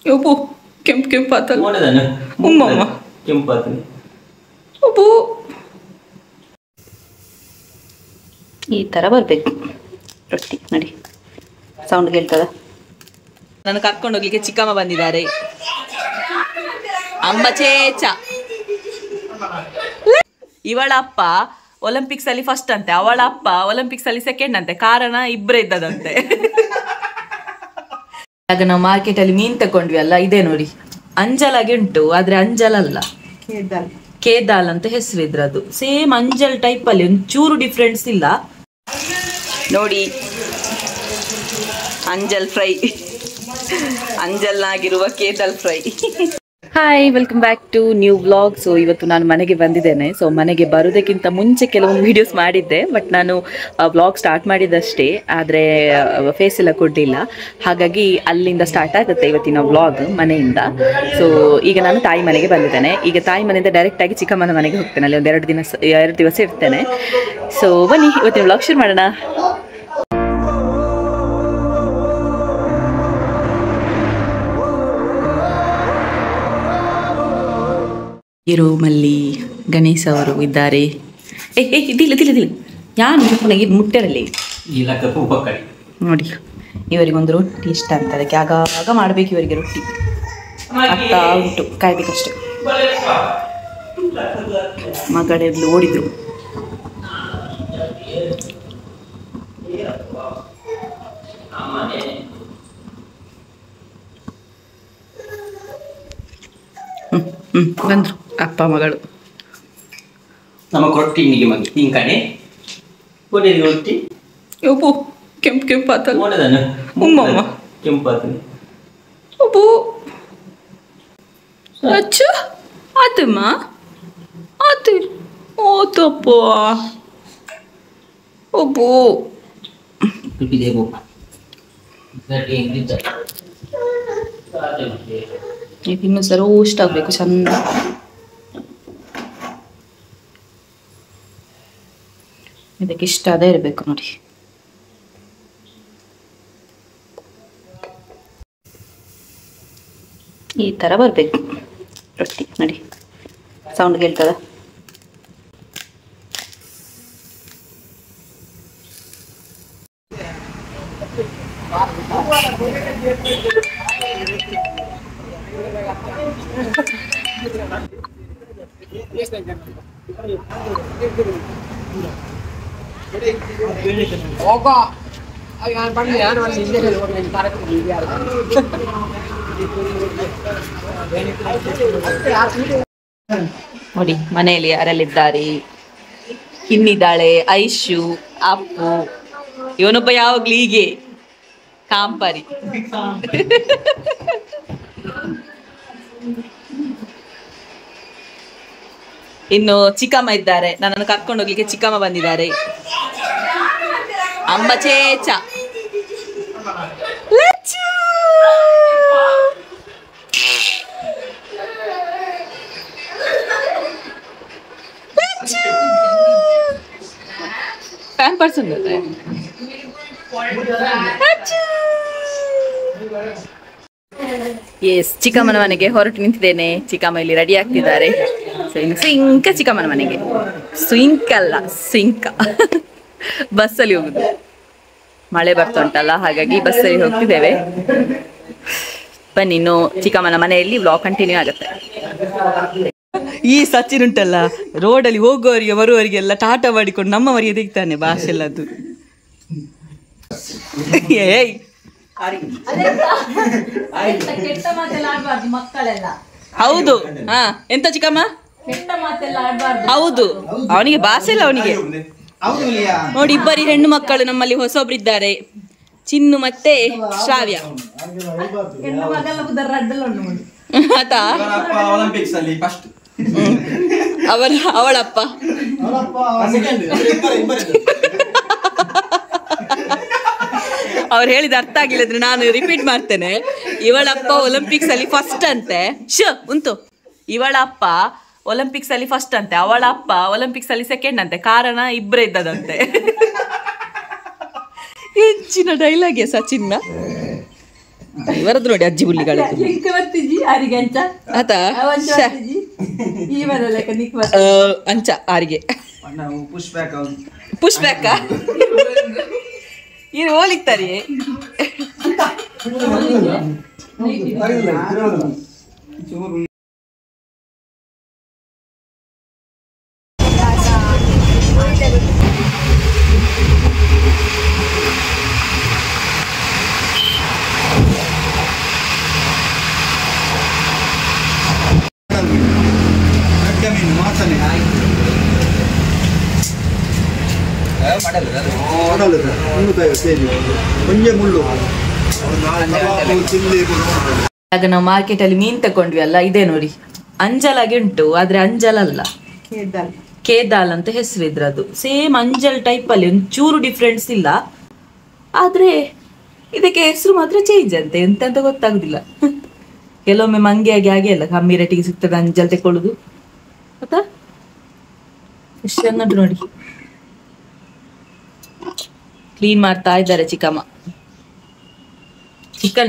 ಯಬ್ಬು ಕೆಂಪು ಕೆಂಪು ಆತಲ್ಲ ಉಮ್ಮಮ್ಮ ಕೆಂಪು ಆತಲ್ಲ ಅಬ್ಬು ಈ ಥರ ಬರಬೇಕು ರೊಟ್ಟಿ ನೋಡಿ ಸೌಂಡ್ ಕೇಳ್ತದ. ನಾನು ಕರ್ಕೊಂಡು ಹೋಗ್ಲಿಕ್ಕೆ ಚಿಕ್ಕಮ್ಮ ಬಂದಿದ್ದಾರೆ. ಅಮ್ಮ ಚೇಚ ಇವಳ ಅಪ್ಪ ಒಲಿಂಪಿಕ್ಸ್ ಅಲ್ಲಿ ಫಸ್ಟ್ ಅಂತೆ, ಅವಳ ಅಪ್ಪ ಒಲಿಂಪಿಕ್ಸ್ ಅಲ್ಲಿ ಸೆಕೆಂಡ್ ಅಂತೆ. ಕಾರಣ ಇಬ್ಬರೇ ಇದ್ದದಂತೆ. ಆಗ ನಾವು ಮಾರ್ಕೆಟ್ ಅಲ್ಲಿ ಮೀನ್ ತಕೊಂಡ್ವಿ ಅಲ್ಲ, ಇದೇ ನೋಡಿ ಅಂಜಲಾಗಿ ಉಂಟು, ಆದ್ರೆ ಅಂಜಲ್ ಅಲ್ಲ, ಕೇದಾಲ್ ಅಂತ ಹೆಸರು ಇದ್ರದ್ದು. ಸೇಮ್ ಅಂಜಲ್ ಟೈಪ್ ಅಲ್ಲಿ ಒಂಚೂರು ಡಿಫ್ರೆನ್ಸ್ ಇಲ್ಲ ನೋಡಿ. ಅಂಜಲ್ ಫ್ರೈ, ಅಂಜಲ್ನಾಗಿರುವ ಕೇದಾಲ್ fry. Hi, welcome back to new vlog. So ಇವತ್ತು ನಾನು ಮನೆಗೆ ಬಂದಿದ್ದೇನೆ. ಸೊ ಮನೆಗೆ ಬರೋದಕ್ಕಿಂತ ಮುಂಚೆ ಕೆಲವೊಂದು ವೀಡಿಯೋಸ್ ಮಾಡಿದ್ದೆ, ಬಟ್ ನಾನು ವ್ಲಾಗ್ ಸ್ಟಾರ್ಟ್ ಮಾಡಿದಷ್ಟೇ, ಆದರೆ ಫೇಸ್ ಎಲ್ಲ ಕೊಡಲಿಲ್ಲ. ಹಾಗಾಗಿ ಅಲ್ಲಿಂದ ಸ್ಟಾರ್ಟ್ ಆಗುತ್ತೆ ಇವತ್ತಿನ ವ್ಲಾಗ್ ಮನೆಯಿಂದ. ಸೊ ಈಗ ನಾನು ತಾಯಿ ಮನೆಗೆ ಬಂದಿದ್ದೇನೆ. ಈಗ ತಾಯಿ ಮನೆಯಿಂದ ಡೈರೆಕ್ಟಾಗಿ ಚಿಕ್ಕಮ್ಮನ ಮನೆಗೆ ಹೋಗ್ತೇನೆ. ಅಲ್ಲಿ ಒಂದು 2 ದಿವಸ ಇರ್ತೇನೆ. ಸೊ ಬನ್ನಿ ಇವತ್ತಿನ ವ್ಲಾಗ್ ಶುರು ಮಾಡೋಣ. ಈ ರೂಮಲ್ಲಿ ಗಣೇಶ್ ಅವರು ಇದ್ದಾರೆ. ಇದಿಲ್ಲ ಯಾರು ನನಗೆ ಮುಟ್ಟರಲ್ಲಿ ನೋಡಿ. ಇವರಿಗೊಂದು ರೊಟ್ಟಿ ಇಷ್ಟ ಅಂತ, ಅದಕ್ಕೆ ಆಗಾಗ ಮಾಡಬೇಕು ಇವರಿಗೆ ರೊಟ್ಟಿ. ಆಗ್ತಾ ಉಂಟು, ಕಾಯ್ಬೇಕಷ್ಟೆ. ಮಗಳೆಲ್ಲ ಓಡಿದ್ರು. ಬಂದ್ರು ಅಪ್ಪ ಮಗಳು. ನಮ್ಮ ರೊಟ್ಟಿ ರೊಟ್ಟಿ ಯಬ್ಬು ಕೆಂಪು ಕೆಂಪು ಆತಲ್ಲ ಉಮ್ಮಮ್ಮ ಕೆಂಪು ಆತಲ್ಲ ಅಬ್ಬು ಅಚ್ಚ ಆತಮ್ಮ ಆತು ಓತಪ್ಪ ಒಬ್ಬು ಇನ್ನು ಸರ್ ರೋಸ್ಟ್ ಆಗಬೇಕು ಚಂದ. ಇದಕ್ಕೆ ಇಷ್ಟ ಅದೇ ಇರಬೇಕು ನೋಡಿ. ಈ ಥರ ಬರಬೇಕು ರೊಟ್ಟಿ ನೋಡಿ. ಸೌಂಡ್ ಕೇಳ್ತದ. ನೋಡಿ ಮನೆಯಲ್ಲಿ ಯಾರೆಲ್ಲಿದ್ದಾರೆ. ಇನ್ನಿದ್ದಾಳೆ ಐಶು, ಅಪ್ಪು, ಇವನೊಬ್ಬ ಯಾವಾಗ್ಲೂ ಹೀಗೆ ಕಾಂಪರಿ. ಇನ್ನು ಚಿಕ್ಕಮ್ಮ ಇದ್ದಾರೆ. ನನ್ನನ್ನು ಕರ್ಕೊಂಡು ಹೋಗ್ಲಿಕ್ಕೆ ಚಿಕ್ಕಮ್ಮ ಬಂದಿದ್ದಾರೆ. ಅಮ್ಮ ಚೇಚ ಪ್ಯಾಂಪರ್ಸ್ ಉಂಟು. ಎಸ್, ಚಿಕ್ಕಮ್ಮನ ಮನೆಗೆ ಹೊರಟು ನಿಂತಿದ್ದೇನೆ. ಚಿಕ್ಕಮ್ಮ ಇಲ್ಲಿ ರೆಡಿ ಆಗ್ತಿದ್ದಾರೆ. ಸೊ ಇನ್ನು ಸಿಂಕ ಚಿಕ್ಕಮ್ಮನ ಮನೆಗೆ. ಸ್ವಿಂಕ್ ಅಲ್ಲ, ಸಿಂಕ. ಬಸ್ಸಲ್ಲಿ ಹೋಗುದು, ಮಳೆ ಬರ್ತಾ ಉಂಟಲ್ಲ, ಹಾಗಾಗಿ ಬಸ್ಸಲ್ಲಿ ಹೋಗ್ತಿದ್ದೇವೆ. ಬನ್ನಿ, ಇನ್ನು ಚಿಕ್ಕಮ್ಮನ ಮನೆಯಲ್ಲಿ ವ್ಲಾಗ್ ಕಂಟಿನ್ಯೂ ಆಗುತ್ತೆ. ಈ ಸಚಿನ್ ಉಂಟಲ್ಲ, ರೋಡಲ್ಲಿ ಹೋಗುವವರಿಗೆ ಬರುವವರಿಗೆಲ್ಲ ಟಾಟಾ ಮಾಡಿಕೊಂಡು ನಮ್ಮವರಿಗೆ ತೆಗಿತಾನೆ ಭಾಷೆ ಎಲ್ಲದು. ಏಯ್ ಹೌದು. ಹಾ, ಎಂತ ಚಿಕ್ಕಮ್ಮ? ಹೌದು, ಅವನಿಗೆ ಭಾಷೆ ಇಲ್ಲ ಅವನಿಗೆ. ನೋಡಿ, ಇಬ್ಬರಿ ಹೆಣ್ಣು ಮಕ್ಕಳು ನಮ್ಮಲ್ಲಿ ಹೊಸೊಬ್ರಿದ್ದಾರೆ, ಚಿನ್ನು ಮತ್ತೆ ಶ್ರಾವ್ಯ. ಅವಳಪ್ಪ ಅವ್ರು ಹೇಳಿದ ಅರ್ಥ ಆಗಿಲ್ಲದ್ರೆ ನಾನು ರಿಪೀಟ್ ಮಾಡ್ತೇನೆ. ಇವಳಪ್ಪ ಒಲಿಂಪಿಕ್ಸ್ ಅಲ್ಲಿ ಫಸ್ಟ್ ಅಂತೆ. ಉಂಟು, ಇವಳಪ್ಪ ಒಲಿಂಪಿಕ್ಸ್ ಅಲ್ಲಿ ಫಸ್ಟ್ ಅಂತೆ, ಅವಳ ಅಪ್ಪ ಒಲಿಂಪಿಕ್ಸ್ ಅಲ್ಲಿ ಸೆಕೆಂಡ್ ಅಂತೆ. ಕಾರಣ ಇಬ್ಬರೇ ಇದ್ದದಂತೆ. ಹೆಚ್ಚಿನ ಡೈಲಾಗೆ ಸಚಿನ್ನ. ಇವರದ್ದು ನೋಡಿ ಅಜ್ಜಿ ಹುಲ್ಲಿಗಳು ಆತ ಅಂಚ ಆರಿಗೆ ಪುಷ್ ಬ್ಯಾಕ ಇದು ಹೋಲಿಕ್ತಾರೆ ಆಗ ನಾವು ಮಾರ್ಕೆಟ್ ಅಲ್ಲಿ ಮೀನ್ ತಕೊಂಡ್ವಿ ಅಲ್ಲ, ಇದೇ ನೋಡಿ ಅಂಜಲಾಗಿ ಉಂಟು, ಆದ್ರೆ ಅಂಜಲ್ ಅಲ್ಲ, ಕೇದಾಲ್ ಅಂತ ಹೆಸರು ಇದ್ರದ್ದು. ಸೇಮ್ ಅಂಜಲ್ ಟೈಪ್ ಅಲ್ಲಿ ಒಂಚೂರು ಡಿಫ್ರೆನ್ಸ್ ಇಲ್ಲ, ಆದ್ರೆ ಇದಕ್ಕೆ ಹೆಸರು ಮಾತ್ರ ಚೇಂಜ್ ಅಂತೆ, ಎಂತ ಗೊತ್ತಾಗುದಿಲ್ಲ. ಕೆಲವೊಮ್ಮೆ ಮಂಗೆ ಆಗಿ ಹಾಗೆ ಅಲ್ಲ, ಕಮ್ಮಿ ರೇಟಿಗೆ ಸಿಗ್ತದೆ ಅಂಜಲ್ ತಕೊಳ್ಳುದು. ಆಯ್ತಾ ಎಷ್ಟು ನೋಡಿ, ಕ್ಲೀನ್ ಮಾಡ್ತಾ ಇದ್ದಾರೆ ಚಿಕ್ಕಮ್ಮ.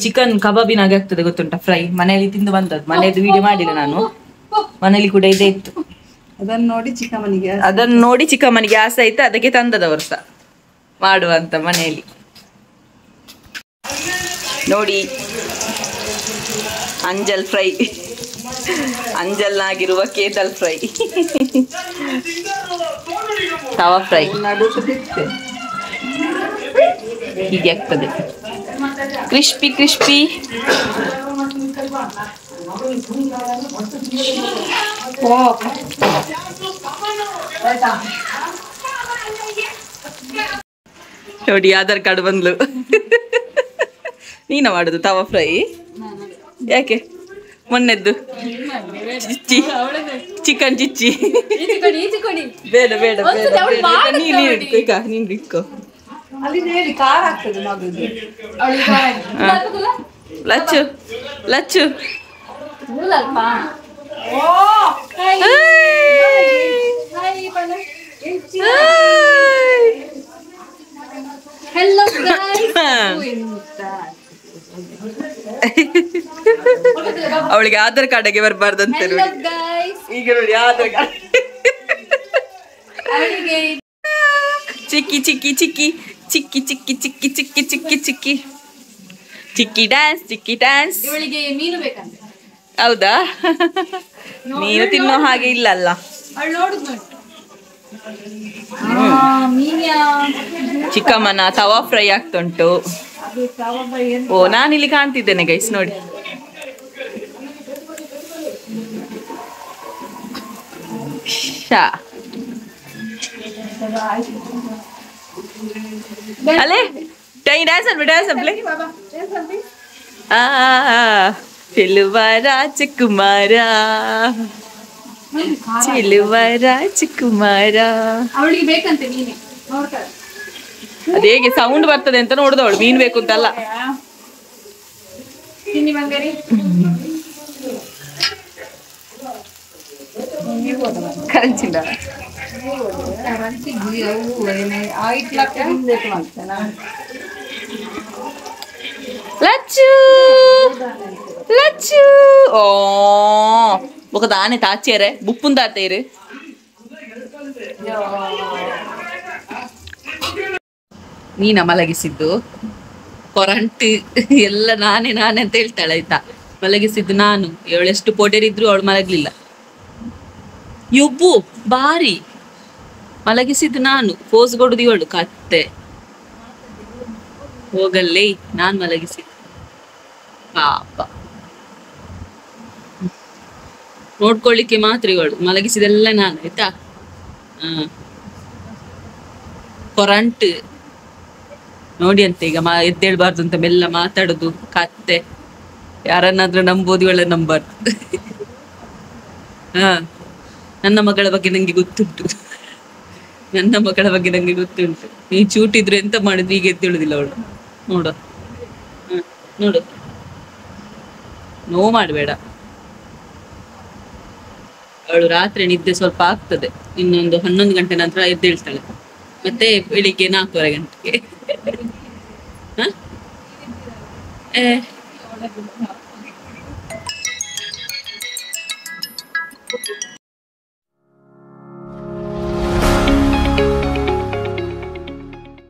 ಚಿಕನ್ ಕಬಾಬಿನಾಗೆ ಆಗ್ತದೆ ಗೊತ್ತುಂಟ, ಫ್ರೈ. ಮನೆಯಲ್ಲಿ ತಿಂದು ಬಂದದ್ದು, ಮನೆಯದು ವಿಡಿಯೋ ಮಾಡಿಲ್ಲ ನಾನು, ಮನೇಲಿ ಕೂಡ ಇದೇ ಇತ್ತು. ಅದನ್ನು ನೋಡಿ ಚಿಕ್ಕಮ್ಮನಿಗೆ ಆಸೆ ಆಯ್ತು, ಅದಕ್ಕೆ ತಂದದವರು ಸಹ ಮಾಡುವ ಅಂತ ಮನೆಯಲ್ಲಿ. ನೋಡಿ ಅಂಜಲ್ ಫ್ರೈ, ಅಂಜಲ್ನಾಗಿರುವ ಕೇದಲ್ ಫ್ರೈ, ತವಾ ಫ್ರೈ ಹೀಗೆ ಆಗ್ತದೆ, ಕ್ರಿಸ್ಪಿ ಕ್ರಿಸ್ಪಿ. ನೋಡಿ ಆಧಾರ್ ಕಾರ್ಡ್ ಬಂದ್ಲು. ನೀನ ಮಾಡುದು ತವಾ ಫ್ರೈ? ಯಾಕೆ ಮೊನ್ನೆದ್ದು ಚಿಚ್ಚಿ ಚಿಕನ್ ಚಿಚ್ಚಿ ಬೇಡ ಬೇಡ ಬೇಡ, ನೀನು ಇಟ್ಕೋ. ಲಚ್ಚು ಲಚ್ಚು ಅವಳಿಗೆ ಆಧಾರ್ ಕಾರ್ಡ್ಗೆ ಬರ್ಬಾರ್ದಂತೆ ಈಗ ನೋಡಿ. ಆಧಾರ್ ಕಾರ್ಡ್ ಚಿಕ್ಕಿ ಚಿಕ್ಕಿ ಚಿಕ್ಕಿ ಚಿಕ್ಕಿ ಚಿಕ್ಕಿ ಚಿಕ್ಕಿ ಚಿಕ್ಕಿ ಚಿಕ್ಕಿ ಚಿಕ್ಕಿ ಚಿಕ್ಕಿ ಡ್ಯಾನ್ಸ್, ಚಿಕ್ಕಿ ಡ್ಯಾನ್ಸ್. ಮೀನು ಬೇಕಂತ. ಹೌದಾ? ಮೀನು ತಿನ್ನೋ ಹಾಗೆ ಇಲ್ಲ ಅಲ್ಲ. ಚಿಕ್ಕಮ್ಮನ ತವಾ ಫ್ರೈ ಆಗ್ತುಂಟು. ಓ, ನಾನಿಲ್ಲಿ ಕಾಣ್ತಿದ್ದೇನೆ ಗೈಸ್ ನೋಡಿ. ಅಲ್ಲೇ ಡ್ಯಾನ್ಸ್ ಅನ್ಬಿಟ್ಟೆ. ಚೆಲುವ ರಾಜಕುಮಾರ, ಚೆಲುವ ರಾಜಕುಮಾರ. ಅವಳಿಗೆ ಬೇಕಂತೆ ನೀನೆ ನೋಡ್ತಾರೆ. ಅದೇಗೆ ಸೌಂಡ್ ಬರ್ತದೆ ಅಂತ ನೋಡಿದವಳು, ಮೀನ್ ಬೇಕು ಅಂತಲ್ಲ. ತಿನ್ನಿ ಬಂಗಾರಿ. ಕರಂಚಿಂದ ಲಚ್ಚು ಲಚ್ಚು. ಓ ఒక దాని తాచేరే బుప్పును తాతేరు. ನೀನ ಮಲಗಿಸಿದ್ದು ಕೊರಂಟ್ ಎಲ್ಲ ನಾನೇ ಅಂತ ಹೇಳ್ತಾಳೆ ಆಯ್ತಾ. ಮಲಗಿಸಿದ್ದು ನಾನು, ಇವಳೆಷ್ಟು ಪೊಡೆರಿದ್ರು ಅವಳು ಮಲಗ್ಲಿಲ್ಲ. ಯೊಬ್ಬು ಬಾರಿ ಮಲಗಿಸಿದ್ದು ನಾನು, ಪೋಸ್ ಕೊಡುದು ಇವಳು ಕತ್ತೆ. ಹೋಗಲ್ಲೇ ನಾನ್ ಮಲಗಿಸಿದ್ದು ಪಾಪ. ನೋಡ್ಕೊಳ್ಳಿಕ್ಕೆ ಮಾತ್ರ ಇವಳು, ಮಲಗಿಸಿದೆಲ್ಲ ನಾನು ಆಯ್ತಾ. ಕೊರಂಟ್ ನೋಡಿ ಅಂತ ಈಗ ಎದ್ದೇಳ್ಬಾರ್ದು ಅಂತ ಮೆಲ್ಲ ಮಾತಾಡುದು ಕತ್ತೆ. ಯಾರನ್ನಾದ್ರೂ ನಂಬೋದು, ಇವಳ ನಂಬಾರ್ದು. ನನ್ನ ಮಗಳ ಬಗ್ಗೆ ನಂಗೆ ಗೊತ್ತುಂಟು, ನನ್ನ ಮಗಳ ಬಗ್ಗೆ ನಂಗೆ ಗೊತ್ತುಂಟು. ನೀ ಚೂಟಿದ್ರು ಎಂತ ಮಾಡಿದ್ರು ಈಗ ಎದ್ದೇಳುದಿಲ್ಲ ಅವಳು. ನೋಡು ನೋಡು, ನೋವು ಮಾಡಬೇಡ. ಅವಳು ರಾತ್ರಿ ನಿದ್ದೆ ಸ್ವಲ್ಪ ಆಗ್ತದೆ, ಇನ್ನೊಂದು 11 ಗಂಟೆ ನಂತರ ಎದ್ದೇಳ್ತಾಳೆ, ಮತ್ತೆ ಬೆಳಿಗ್ಗೆ 4:30 ಗಂಟೆಗೆ. ಅಲ್ಲ